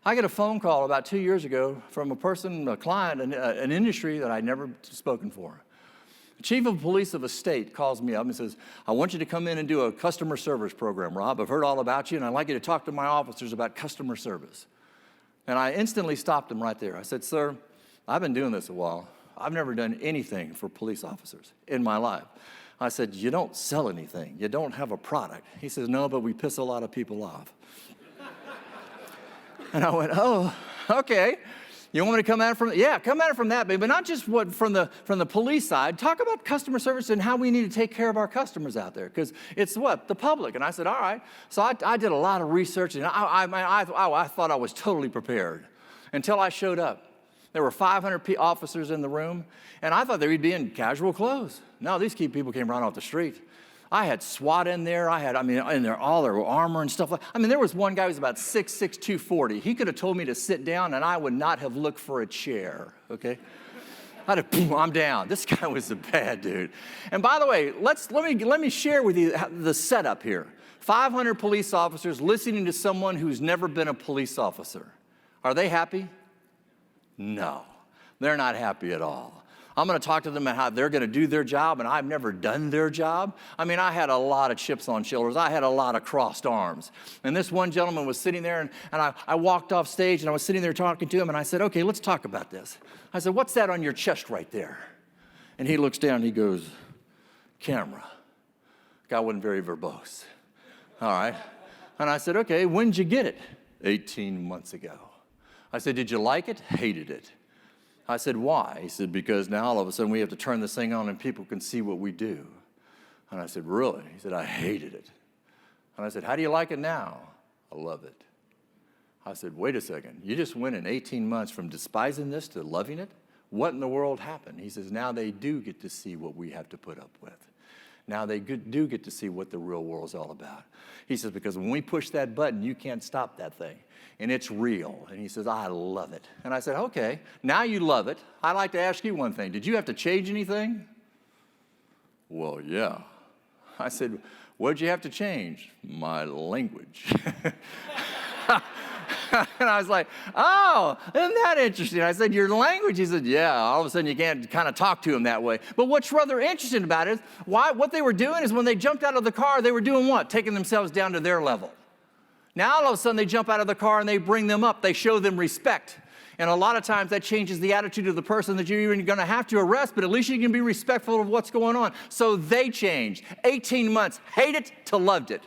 I get a phone call about 2 years ago from a client, an industry that I'd never spoken for. The chief of police of a state calls me up and says, I want you to come in and do a customer service program, Rob. I've heard all about you, and I'd like you to talk to my officers about customer service. And I instantly stopped him right there. I said, sir, I've been doing this a while. I've never done anything for police officers in my life. I said, you don't sell anything. You don't have a product. He says, no, but we piss a lot of people off. And I went, oh, okay. You want me to come at it from, yeah, come at it from that, baby, but not just from the police side. Talk about customer service and how we need to take care of our customers out there, because it's the public. And I said, all right. So I did a lot of research, and I thought I was totally prepared until I showed up. There were 500 officers in the room, and I thought they would be in casual clothes. No, these people came right off the street. I had SWAT in there. In there, all their armor and stuff. There was one guy who was about 6'6", 240. He could have told me to sit down, and I would not have looked for a chair, okay? I'm down. This guy was a bad dude. And by the way, let me share with you the setup here. 500 police officers listening to someone who's never been a police officer. Are they happy? No, they're not happy at all. I'm going to talk to them about how they're going to do their job, and I've never done their job. I had a lot of chips on shoulders. I had a lot of crossed arms. And this one gentleman was sitting there, and I walked off stage, and I was sitting there talking to him, and I said, okay, let's talk about this. I said, what's that on your chest right there? And he looks down, and he goes, camera. Guy wasn't very verbose. All right. And I said, okay, when did you get it? 18 months ago. I said, did you like it? Hated it. I said, why? He said, because now all of a sudden we have to turn this thing on and people can see what we do. And I said, really? He said, I hated it. And I said, how do you like it now? I love it. I said, wait a second. You just went in 18 months from despising this to loving it? What in the world happened? He says, now they do get to see what we have to put up with. Now they do get to see what the real world's all about. He says, because when we push that button, you can't stop that thing. And it's real. And he says, I love it. And I said, okay, now you love it. I'd like to ask you one thing. Did you have to change anything? Well, yeah. I said, what did you have to change? My language. And I was like, oh, isn't that interesting? I said, your language? He said, yeah. All of a sudden, you can't kind of talk to him that way. But what's rather interesting about it is what they were doing is when they jumped out of the car, they were doing what? Taking themselves down to their level. Now, all of a sudden, they jump out of the car and they bring them up. They show them respect. And a lot of times, that changes the attitude of the person that you're even going to have to arrest, but at least you can be respectful of what's going on. So they changed. 18 months, hate it to loved it.